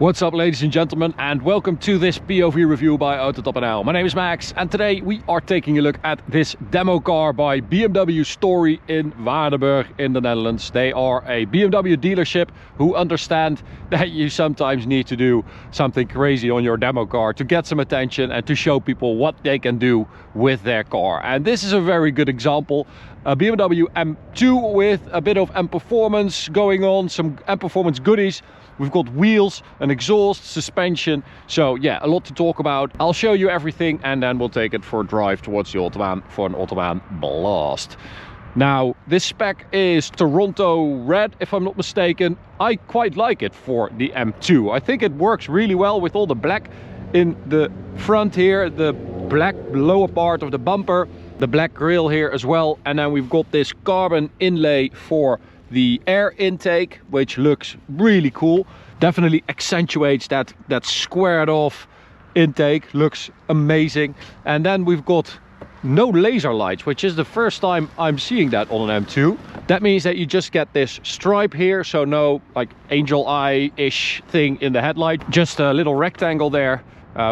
What's up, ladies and gentlemen, and welcome to this POV review by AUTOBAHN. My name is Max, and today we are taking a look at this demo car by BMW Story in Waardenburg in the Netherlands. They are a BMW dealership who understand that you sometimes need to do something crazy on your demo car to get some attention and to show people what they can do with their car. And this is a very good example. A BMW M2 with a bit of M performance going on, some M performance goodies. We've got wheels, an exhaust, suspension. So yeah, a lot to talk about. I'll show you everything and then we'll take it for a drive towards the Autobahn for an Autobahn blast. Now, this spec is Toronto red, if I'm not mistaken. I quite like it for the M2. I think it works really well with all the black in the front here, the black lower part of the bumper, the black grille here as well. And then we've got this carbon inlay for the air intake, which looks really cool. Definitely accentuates that squared off intake. Looks amazing. And then we've got no laser lights, which is the first time I'm seeing that on an M2. That means that you just get this stripe here, so no like angel eye-ish thing in the headlight, just a little rectangle there.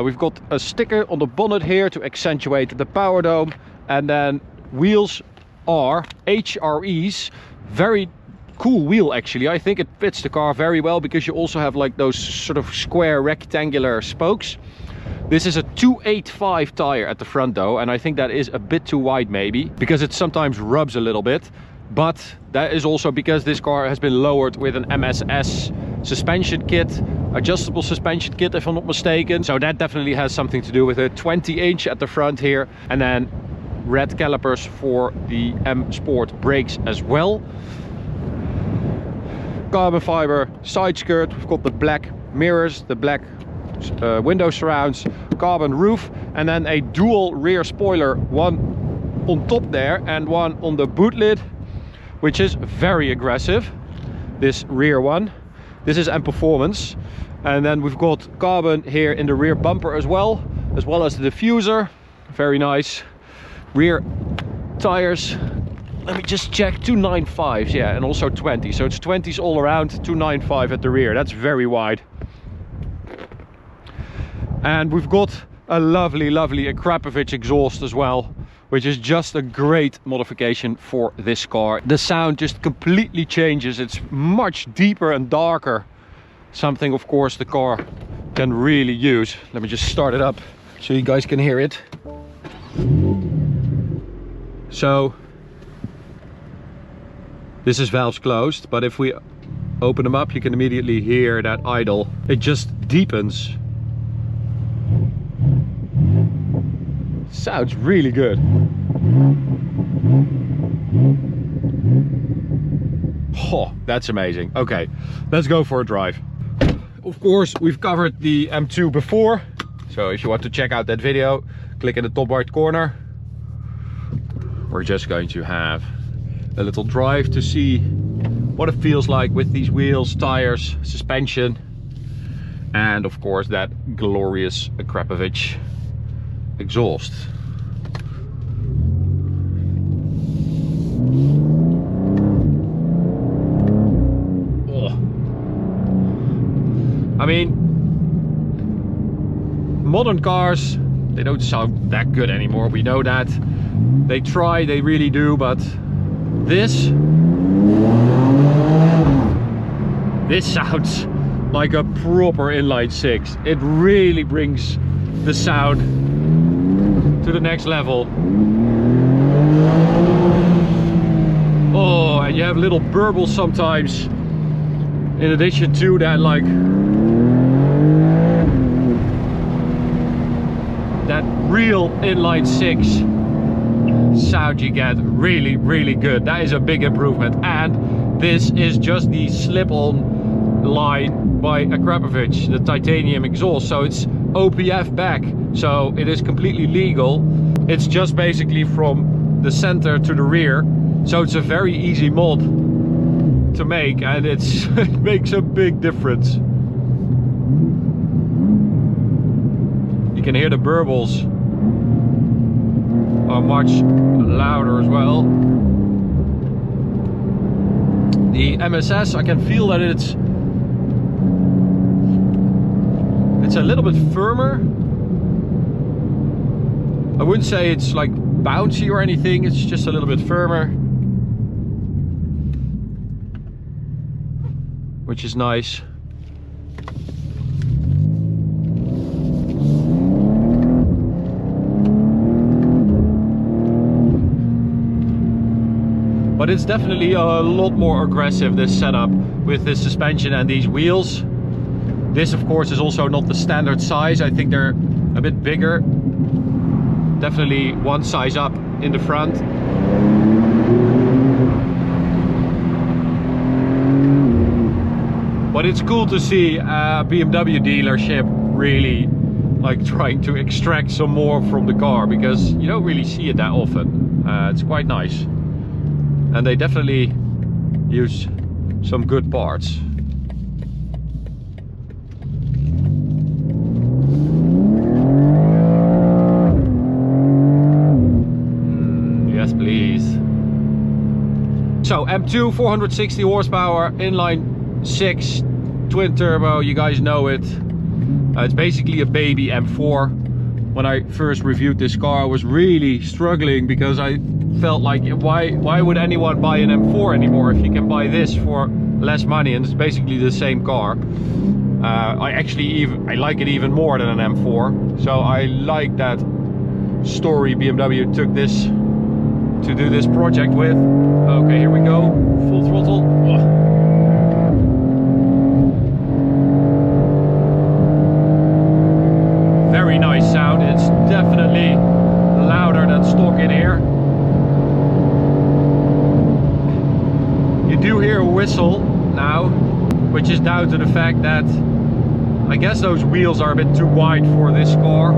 We've got a sticker on the bonnet here to accentuate the power dome, and then wheels are HREs. Very cool wheel, actually. I think it fits the car very well because you also have like those sort of square rectangular spokes. This is a 285 tire at the front though, and I think that is a bit too wide maybe because it sometimes rubs a little bit, but that is also because this car has been lowered with an MSS suspension kit, adjustable suspension kit if I'm not mistaken, so that definitely has something to do with it. 20-inch at the front here, and then red calipers for the M Sport brakes as well. Carbon fiber side skirt. We've got the black mirrors, the black window surrounds, carbon roof, and then a dual rear spoiler, one on top there and one on the boot lid, which is very aggressive, this rear one. This is M performance. And then we've got carbon here in the rear bumper as well as the diffuser. Very nice. Rear tires, let me just check, 295s, yeah, and also 20, so it's 20s all around, 295 at the rear. That's very wide. And we've got a lovely Akrapovic exhaust as well, which is just a great modification for this car. The sound just completely changes. It's much deeper and darker, something of course the car can really use. Let me just start it up so you guys can hear it. So this is valves closed, but if we open them up, you can immediately hear that idle. It just deepens. Sounds really good. Oh, that's amazing. Okay, let's go for a drive. Of course, we've covered the M2 before, so if you want to check out that video, click in the top right corner. We're just going to have a little drive to see what it feels like with these wheels, tires, suspension, and of course that glorious Akrapovic exhaust. Oh. I mean, modern cars, they don't sound that good anymore, we know that. They try, they really do, but this sounds like a proper inline six. It really brings the sound to the next level. Oh, and you have little burbles sometimes in addition to that, like that real inline six sound you get. Really good. That is a big improvement, and this is just the slip-on line by Akrapovic, the titanium exhaust, so it's OPF back, so it is completely legal. It's just basically from the center to the rear, so it's a very easy mod to make, and it makes a big difference. You can hear the burbles are much louder as well. The MSS, I can feel that it's it's a little bit firmer. I wouldn't say it's like bouncy or anything, it's just a little bit firmer, which is nice. But it's definitely a lot more aggressive, this setup, with this suspension and these wheels. This of course is also not the standard size. I think they're a bit bigger. Definitely one size up in the front. But it's cool to see a BMW dealership really like trying to extract some more from the car, because you don't really see it that often. It's quite nice. And they definitely use some good parts. Yes, please. So M2, 460 horsepower, inline 6, twin turbo, you guys know it. It's basically a baby M4. When I first reviewed this car, I was really struggling because I felt like, why would anyone buy an M4 anymore if you can buy this for less money? And it's basically the same car. I like it even more than an M4. So I like that story BMW took this to do this project with. Okay, here we go, full throttle. Ugh. Very nice sound. It's definitely louder than stock in here. You do hear a whistle now, which is down to the fact that I guess those wheels are a bit too wide for this car.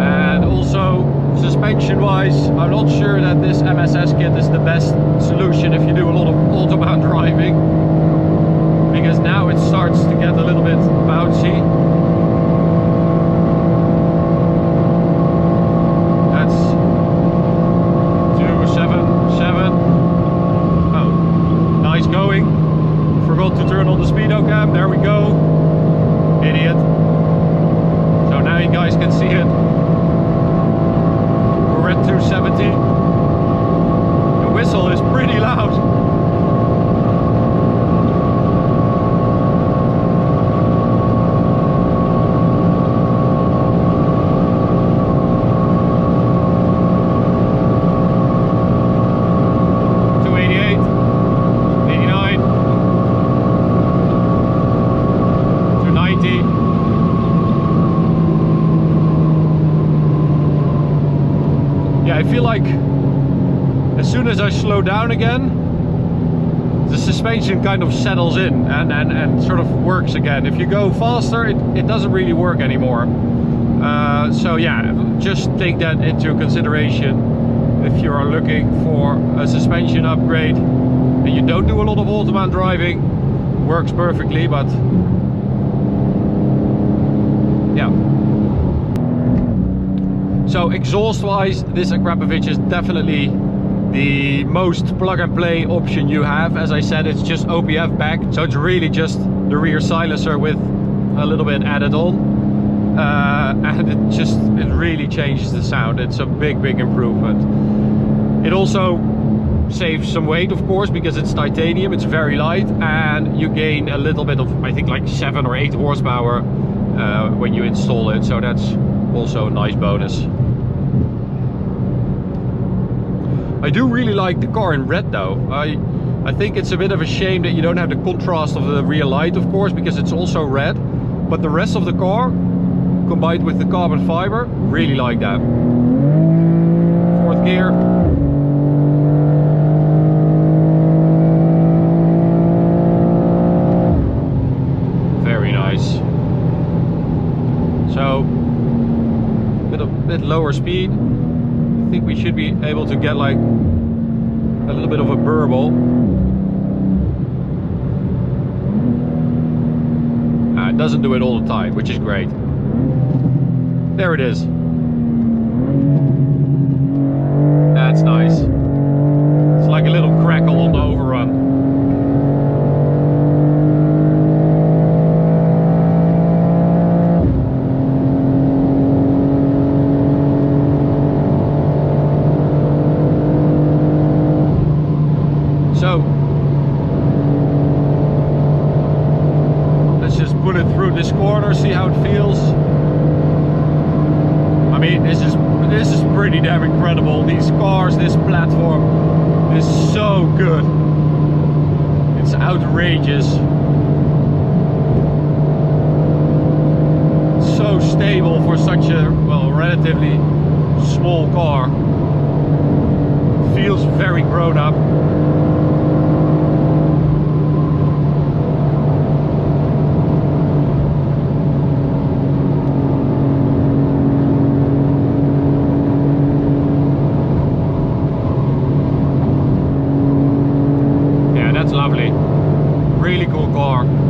And also, suspension wise, I'm not sure that this MSS kit is the best solution if you do a lot of autobahn driving, because now it starts to get a little bit bouncy. That's 277. Oh, nice going. Forgot to turn on the speedo cam. There we go. Idiot. So now you guys can see it. We're at 270. The whistle is pretty loud. I feel like as soon as I slow down again, the suspension kind of settles in and sort of works again. If you go faster, it doesn't really work anymore. So yeah, just take that into consideration if you are looking for a suspension upgrade and you don't do a lot of autobahn driving. Works perfectly, but yeah. So exhaust wise, this Akrapovic is definitely the most plug and play option you have. As I said, it's just OPF back, so it's really just the rear silencer with a little bit added on, and it really changes the sound. It's a big improvement. It also saves some weight, of course, because it's titanium, it's very light, and you gain a little bit of, I think, like 7 or 8 horsepower when you install it, so that's also a nice bonus. I do really like the car in red though. I think it's a bit of a shame that you don't have the contrast of the rear light, of course, because it's also red, but the rest of the car combined with the carbon fiber, really like that. 4th gear. Very nice. So a bit lower speed. I think we should be able to get like a little bit of a burble. It doesn't do it all the time, which is great. There it is. That's nice. It's like a little crackle on the overrun. through this corner, see how it feels. I mean, this is pretty damn incredible. These cars, this platform is so good. It's outrageous. So stable for such a, well, relatively small car. Feels very grown up.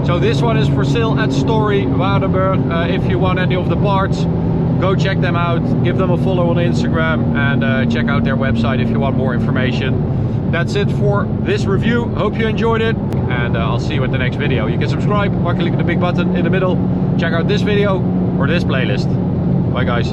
So this one is for sale at Story Waardenburg. If you want any of the parts, go check them out, give them a follow on Instagram, and check out their website if you want more information. That's it for this review. Hope you enjoyed it, and I'll see you at the next video. You can subscribe by clicking the big button in the middle. Check out this video or this playlist. Bye guys.